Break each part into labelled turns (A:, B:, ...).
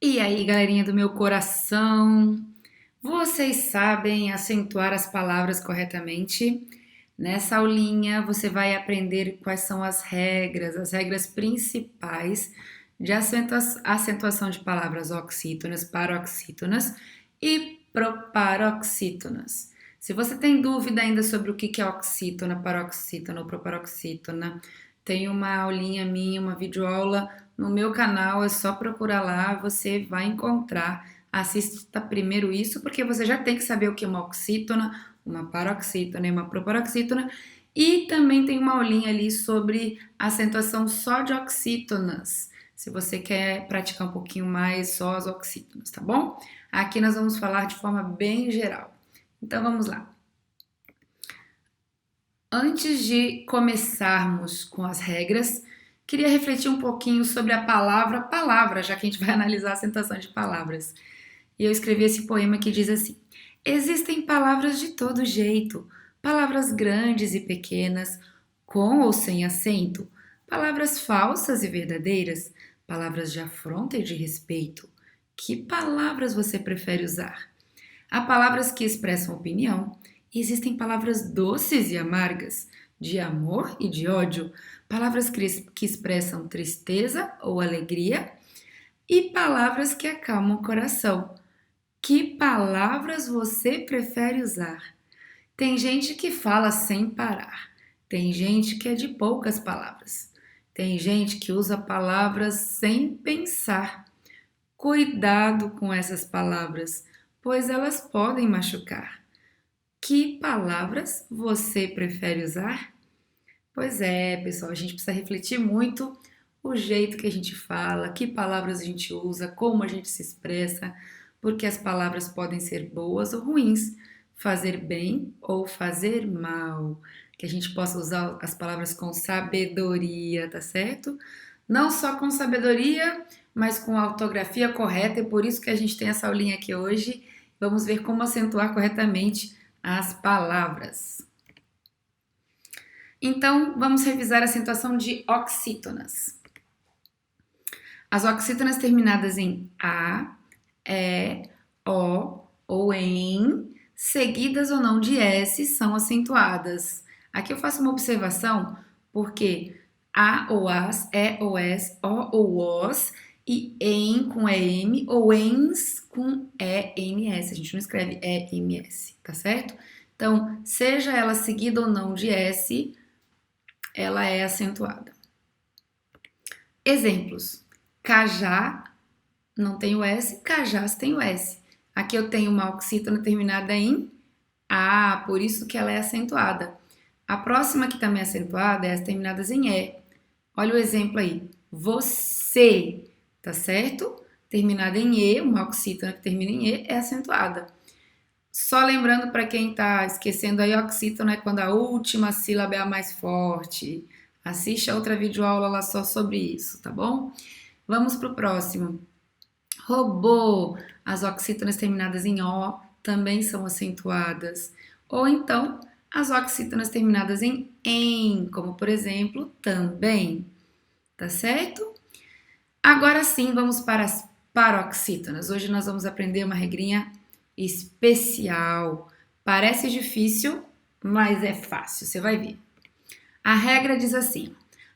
A: E aí, galerinha do meu coração, vocês sabem acentuar as palavras corretamente? Nessa aulinha você vai aprender quais são as regras principais de acentuação de palavras oxítonas, paroxítonas e proparoxítonas. Se você tem dúvida ainda sobre o que é oxítona, paroxítona ou proparoxítona, tem uma aulinha minha, uma videoaula no meu canal, é só procurar lá, você vai encontrar. Assista primeiro isso, porque você já tem que saber o que é uma oxítona, uma paroxítona e uma proparoxítona. E também tem uma aulinha ali sobre acentuação só de oxítonas, se você quer praticar um pouquinho mais só as oxítonas, tá bom? Aqui nós vamos falar de forma bem geral. Então vamos lá. Antes de começarmos com as regras, queria refletir um pouquinho sobre a palavra palavra, já que a gente vai analisar a acentuação de palavras. E eu escrevi esse poema que diz assim: existem palavras de todo jeito, palavras grandes e pequenas, com ou sem acento, palavras falsas e verdadeiras, palavras de afronta e de respeito. Que palavras você prefere usar? Há palavras que expressam opinião, e existem palavras doces e amargas, de amor e de ódio, palavras que expressam tristeza ou alegria, e palavras que acalmam o coração. Que palavras você prefere usar? Tem gente que fala sem parar. Tem gente que é de poucas palavras. Tem gente que usa palavras sem pensar. Cuidado com essas palavras, pois elas podem machucar. Que palavras você prefere usar? Pois é, pessoal, a gente precisa refletir muito o jeito que a gente fala, que palavras a gente usa, como a gente se expressa, porque as palavras podem ser boas ou ruins, fazer bem ou fazer mal. Que a gente possa usar as palavras com sabedoria, tá certo? Não só com sabedoria, mas com a ortografia correta, e por isso que a gente tem essa aulinha aqui hoje. Vamos ver como acentuar corretamente as palavras. Então, vamos revisar a acentuação de oxítonas. As oxítonas terminadas em A, E, O ou em, seguidas ou não de S, são acentuadas. Aqui eu faço uma observação, porque A ou As, E ou S, O ou Os, e em com EM ou ens com EMS. A gente não escreve EMS, tá certo? Então, seja ela seguida ou não de S, ela é acentuada. Exemplos: cajá não tem o S, cajás tem o S. Aqui eu tenho uma oxítona terminada em A, por isso que ela é acentuada. A próxima que também é acentuada é as terminadas em E. Olha o exemplo aí. Você, tá certo? Terminada em E, uma oxítona que termina em E é acentuada. Só lembrando para quem está esquecendo aí, oxítona é quando a última sílaba é a mais forte. Assiste a outra videoaula lá só sobre isso, tá bom? Vamos para o próximo. Robô. As oxítonas terminadas em O também são acentuadas. Ou então, as oxítonas terminadas em, como por exemplo, também. Tá certo? Agora sim, vamos para as paroxítonas. Hoje nós vamos aprender uma regrinha especial. Parece difícil, mas é fácil, você vai ver. A regra diz assim: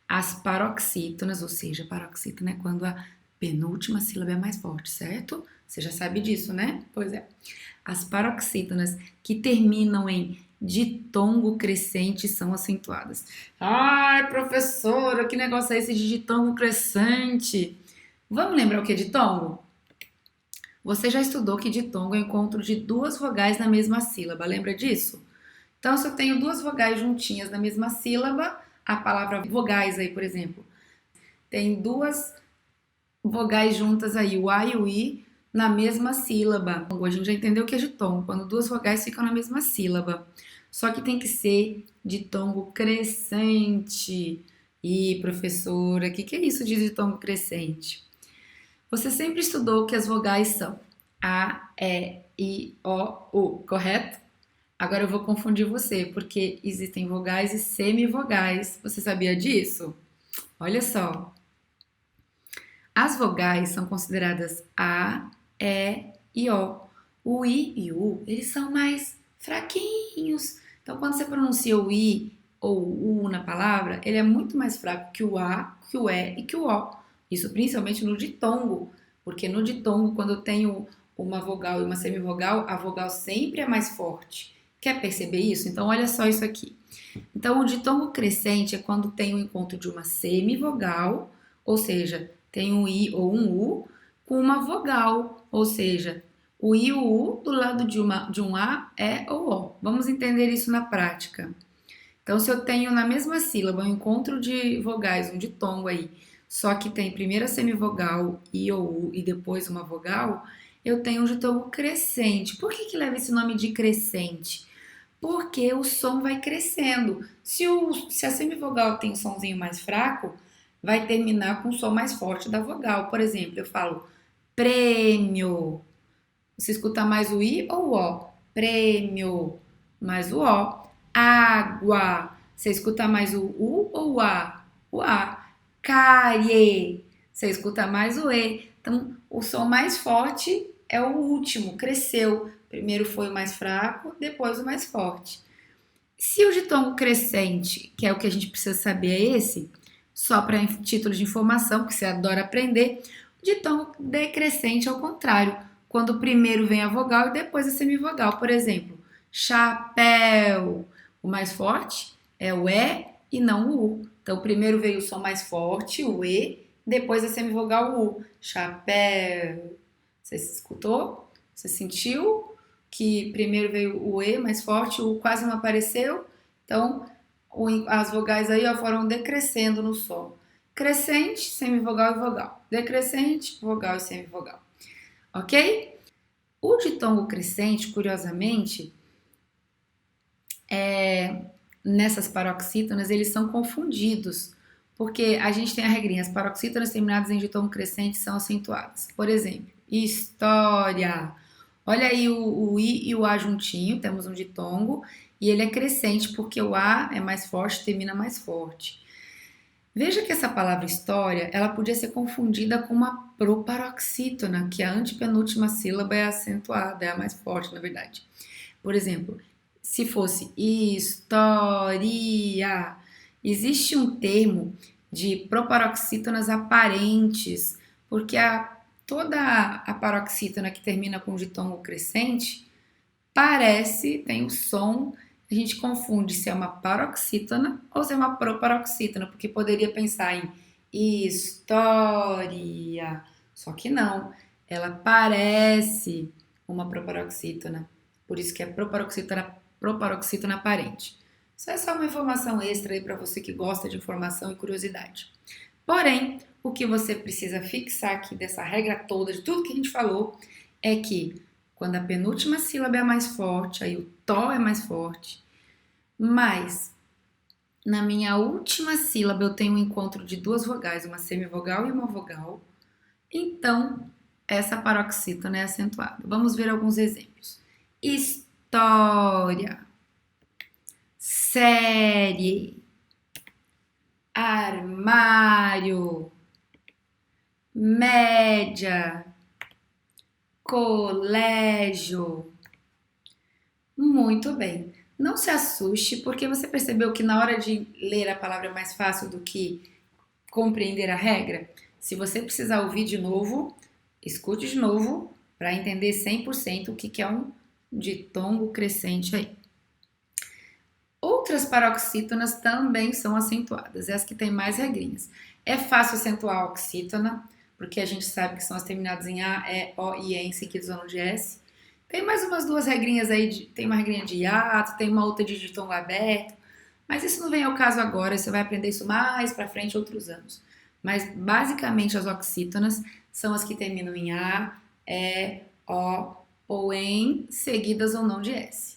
A: as paroxítonas, ou seja, paroxítona é quando a penúltima sílaba é mais forte, certo? Você já sabe disso, né? Pois é. As paroxítonas que terminam em ditongo crescente são acentuadas. Ai, professora, que negócio é esse de ditongo crescente? Vamos lembrar o que é ditongo? Você já estudou que ditongo é o encontro de duas vogais na mesma sílaba, lembra disso? Então, se eu tenho duas vogais juntinhas na mesma sílaba, a palavra vogais aí, por exemplo, tem duas vogais juntas aí, o A e o I, na mesma sílaba. A gente já entendeu que é ditongo, quando duas vogais ficam na mesma sílaba. Só que tem que ser ditongo crescente. E professora, o que é isso de ditongo crescente? Você sempre estudou que as vogais são A, E, I, O, U, correto? Agora eu vou confundir você, porque existem vogais e semivogais. Você sabia disso? Olha só. As vogais são consideradas A, E e O. O I e o U, eles são mais fraquinhos. Então, quando você pronuncia o I ou o U na palavra, ele é muito mais fraco que o A, que o E e que o O. Isso principalmente no ditongo, porque no ditongo, quando eu tenho uma vogal e uma semivogal, a vogal sempre é mais forte. Quer perceber isso? Então, olha só isso aqui. Então, o ditongo crescente é quando tem o encontro de uma semivogal, ou seja, tem um I ou um U, com uma vogal, ou seja, o I e o U do lado de um A, E ou O. Vamos entender isso na prática. Então, se eu tenho na mesma sílaba um encontro de vogais, um ditongo aí, só que tem primeiro a semivogal, I ou U, e depois uma vogal, eu tenho um ditongo crescente. Por que leva esse nome de crescente? Porque o som vai crescendo. Se a semivogal tem um sonzinho mais fraco, vai terminar com o som mais forte da vogal. Por exemplo, eu falo prêmio. Você escuta mais o I ou o O? Prêmio. Mais o O. Água. Você escuta mais o U ou o A? O A. Carie. Você escuta mais o E. Então, o som mais forte é o último, cresceu. Primeiro foi o mais fraco, depois o mais forte. Se o ditongo crescente, que é o que a gente precisa saber, é esse, só para título de informação, que você adora aprender, o ditongo decrescente é o contrário, quando primeiro vem a vogal e depois a semivogal. Por exemplo, chapéu. O mais forte é o E e não o U. Então, primeiro veio o som mais forte, o E, depois a semivogal o U. Chapéu. Você escutou? Você sentiu que primeiro veio o E mais forte, o U quase não apareceu? Então, as vogais aí ó, foram decrescendo no som. Crescente, semivogal e vogal. Decrescente, vogal e semivogal. Ok? O ditongo crescente, curiosamente, nessas paroxítonas, eles são confundidos, porque a gente tem a regrinha, as paroxítonas terminadas em ditongo crescente são acentuadas. Por exemplo, história. Olha aí o I e o A juntinho, temos um ditongo, e ele é crescente porque o A é mais forte, termina mais forte. Veja que essa palavra história, ela podia ser confundida com uma proparoxítona, que a antepenúltima sílaba é acentuada, é a mais forte, na verdade. Por exemplo, se fosse história, existe um termo de proparoxítonas aparentes, porque toda a paroxítona que termina com ditongo crescente parece, tem o som, a gente confunde se é uma paroxítona ou se é uma proparoxítona, porque poderia pensar em história, só que não, ela parece uma proparoxítona, por isso que é proparoxítona aparente. Isso é só uma informação extra aí para você que gosta de informação e curiosidade. Porém, o que você precisa fixar aqui dessa regra toda, de tudo que a gente falou, é que quando a penúltima sílaba é mais forte, aí o tó é mais forte, mas na minha última sílaba eu tenho um encontro de duas vogais, uma semivogal e uma vogal, então essa paroxítona é acentuada. Vamos ver alguns exemplos. História, série, armário, média, colégio. Muito bem. Não se assuste, porque você percebeu que na hora de ler a palavra é mais fácil do que compreender a regra? Se você precisar ouvir de novo, escute de novo para entender 100% o que é um ditongo crescente aí. Outras paroxítonas também são acentuadas, as que têm mais regrinhas. É fácil acentuar a oxítona, porque a gente sabe que são as terminadas em A, E, O e E em seguidos ou de S. Tem mais umas duas regrinhas aí, tem uma regrinha de hiato, tem uma outra de ditongo aberto, mas isso não vem ao caso agora, você vai aprender isso mais para frente outros anos. Mas basicamente as oxítonas são as que terminam em A, E, O ou em seguidas ou não de S.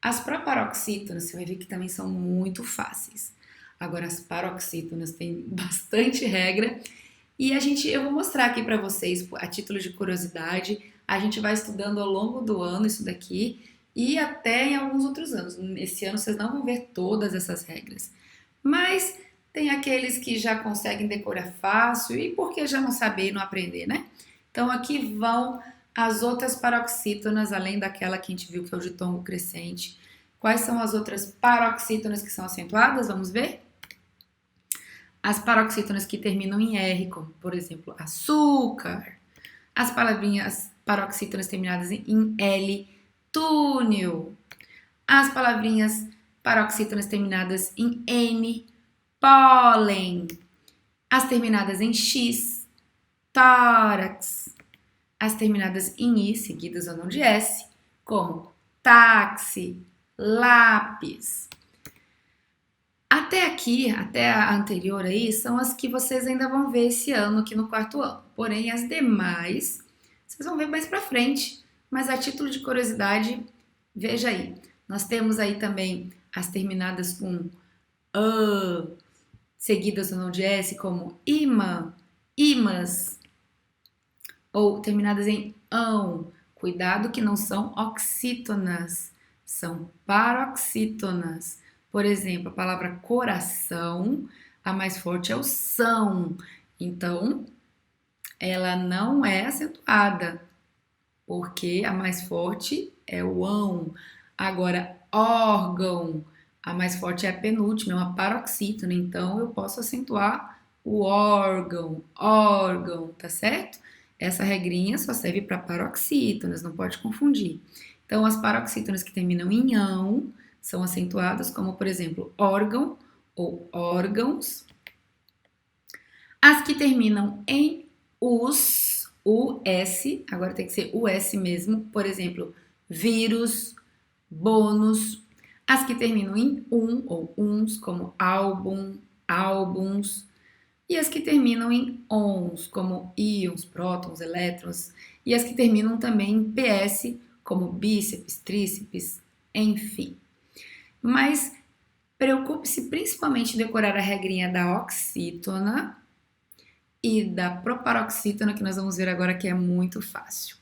A: As proparoxítonas, você vai ver que também são muito fáceis. Agora, as paroxítonas têm bastante regra e eu vou mostrar aqui para vocês, a título de curiosidade, a gente vai estudando ao longo do ano isso daqui e até em alguns outros anos. Esse ano vocês não vão ver todas essas regras, mas Tem aqueles que já conseguem decorar fácil e por que já não saber e não aprender, né? Então aqui vão as outras paroxítonas, além daquela que a gente viu que é o ditongo crescente. Quais são as outras paroxítonas que são acentuadas? Vamos ver? As paroxítonas que terminam em R, como por exemplo açúcar. As palavrinhas paroxítonas terminadas em L, túnel. As palavrinhas paroxítonas terminadas em N, pólen. As terminadas em X, tórax. As terminadas em I, seguidas ou não de S, como táxi, lápis. Até aqui, até a anterior aí, são as que vocês ainda vão ver esse ano aqui no quarto ano. Porém, as demais, vocês vão ver mais pra frente. Mas a título de curiosidade, veja aí. Nós temos aí também as terminadas com seguidas ou não de S, como imã, imãs, ou terminadas em ão. Cuidado que não são oxítonas, são paroxítonas. Por exemplo, a palavra coração, a mais forte é o são. Então, ela não é acentuada, porque a mais forte é o ão. Agora, órgão, a mais forte é a penúltima, é uma paroxítona. Então, eu posso acentuar o órgão, tá certo? Essa regrinha só serve para paroxítonas, não pode confundir. Então, as paroxítonas que terminam em ão são acentuadas, como por exemplo, órgão ou órgãos. As que terminam em us, agora tem que ser us mesmo, por exemplo, vírus, bônus. As que terminam em ou uns, como álbum, álbuns. E as que terminam em ons, como íons, prótons, elétrons. E as que terminam também em ps, como bíceps, tríceps, enfim. Mas preocupe-se principalmente em decorar a regrinha da oxítona e da proparoxítona, que nós vamos ver agora que é muito fácil.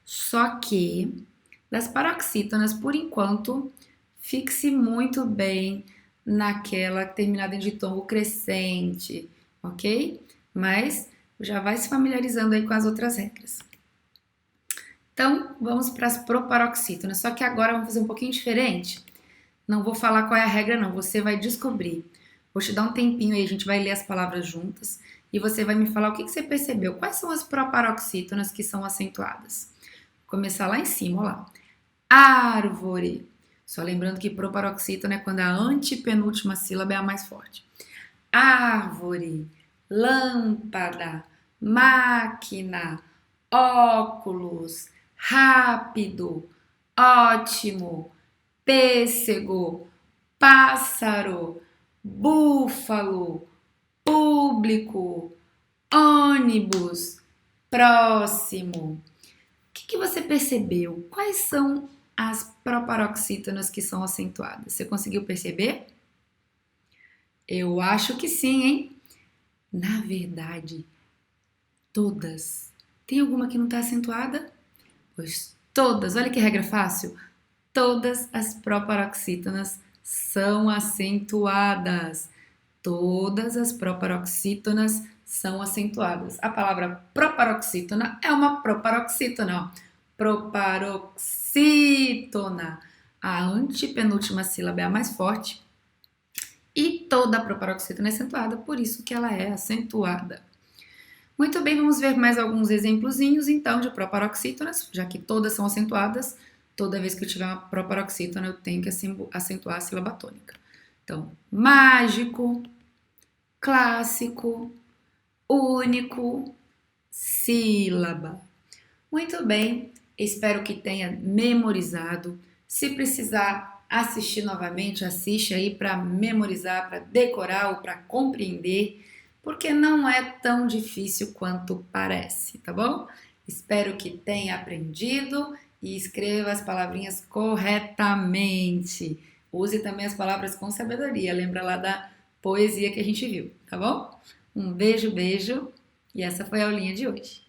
A: Só que das paroxítonas, por enquanto, fixe muito bem naquela terminada em ditongo crescente, ok? Mas já vai se familiarizando aí com as outras regras. Então, vamos para as proparoxítonas, só que agora vamos fazer um pouquinho diferente. Não vou falar qual é a regra, não. Você vai descobrir. Vou te dar um tempinho aí, a gente vai ler as palavras juntas e você vai me falar o que você percebeu. Quais são as proparoxítonas que são acentuadas? Vou começar lá em cima, ó lá. Árvore. Só lembrando que proparoxítona é quando a antepenúltima sílaba é a mais forte. Árvore, lâmpada, máquina, óculos, rápido, ótimo, pêssego, pássaro, búfalo, público, ônibus, próximo. O que você percebeu? Quais são as proparoxítonas que são acentuadas? Você conseguiu perceber? Eu acho que sim, hein? Na verdade, todas. Tem alguma que não está acentuada? Pois todas. Olha que regra fácil. Todas as proparoxítonas são acentuadas. Todas as proparoxítonas são acentuadas. A palavra proparoxítona é uma proparoxítona, ó. Proparoxítona. A antepenúltima sílaba é a mais forte. E toda a proparoxítona é acentuada, por isso que ela é acentuada. Muito bem, vamos ver mais alguns exemplozinhos, então, de proparoxítonas, já que todas são acentuadas. Toda vez que eu tiver uma proparoxítona, eu tenho que acentuar a sílaba tônica. Então, mágico, clássico, único, sílaba. Muito bem, espero que tenha memorizado. Se precisar assistir novamente, assiste aí para memorizar, para decorar ou para compreender, porque não é tão difícil quanto parece, tá bom? Espero que tenha aprendido e escreva as palavrinhas corretamente. Use também as palavras com sabedoria, lembra lá da poesia que a gente viu, tá bom? Um beijo, beijo, e essa foi a aulinha de hoje.